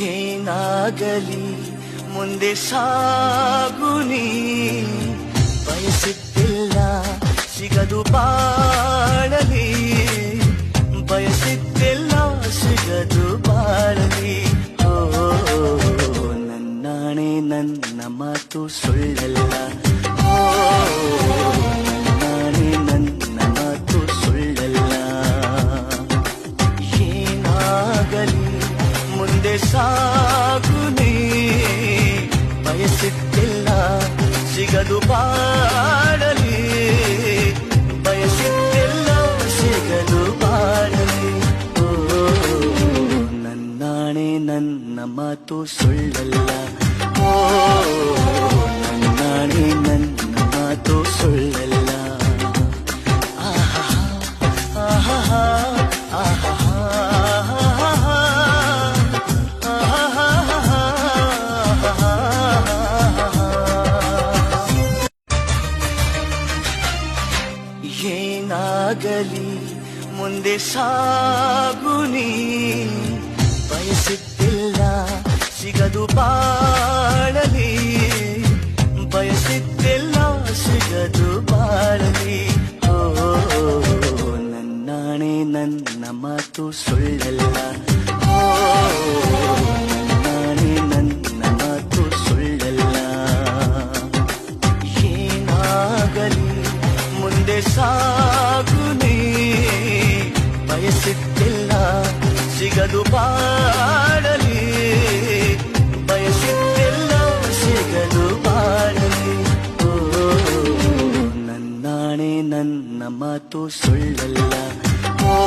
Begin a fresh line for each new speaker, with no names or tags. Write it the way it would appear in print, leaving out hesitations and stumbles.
ಏನಾಗಲಿ ಮುಂದೆ ಸಾಗುನಿ, ಬಯಸಿದ್ದಿಲ್ಲ ಸಿಗದು ಬಾಳಲಿ, ಬಯಸಿದ್ದಿಲ್ಲ ಸಿಗದು ಬಾಳಲಿ. ಓ ನನ್ನಾಣೆ ನನ್ನ ಮಾತು ಸುಳ್ಳಲ್ಲ, ಓ ನನ್ನಾಣೆ ನನ್ನ ಮಾತು ಸುಳ್ಳಲ್ಲ. ಏನಾಗಲಿ ಮುಂದೆ ಸಾಗುನಿ, ಬಯಸಿದ್ದಿಲ್ಲ ಸಿಗದು ಬಾಳಲಿ, ಬಯಸಿದ್ದಿಲ್ಲ ಸಿಗದು ಬಾಳಲಿ. ಓ ನನ್ನಾಣೆ ನನ್ನ ಮಾತು ಸುಳ್ಳಲ್ಲ, ಓ ನನ್ನಾಣೆ ನನ್ನ ಮಾತು ಸುಳ್ಳಲ್ಲ. ಆಹಾ ಆಹಾ ಆಹಾ ಏನಾಗಲಿ ಮುಂದೆ ಸಾಗುನಿ, ಬಯಸಿದ್ದಿಲ್ಲ ಸಿಗದು ಬಾಳಲಿ, ಬಯಸಿದ್ದಿಲ್ಲ ಸಿಗದು ಬಾಳಲಿ. ಓ ನನ್ನಾಣೆ ನನ್ನ ಮಾತು ಸುಳ್ಳಲ್ಲ, ಓ ನನ್ನಾಣೆ ನನ್ನ ಮಾತು ಸುಳ್ಳಲ್ಲ. ಏನಾಗಲಿ ಮುಂದೆ ಸಾಗುನಿ, ಬಯಸಿದ್ದಿಲ್ಲ ಸಿಗದು ಬಾಳಲಿ, ಬಯಸಿದ್ದಿಲ್ಲ ಸಿಗದು ಬಾಳಲಿ. ಓ ನನ್ನಾಣೆ ನನ್ನ ಮಾತು ಸುಳ್ಳಲ್ಲ, ಓ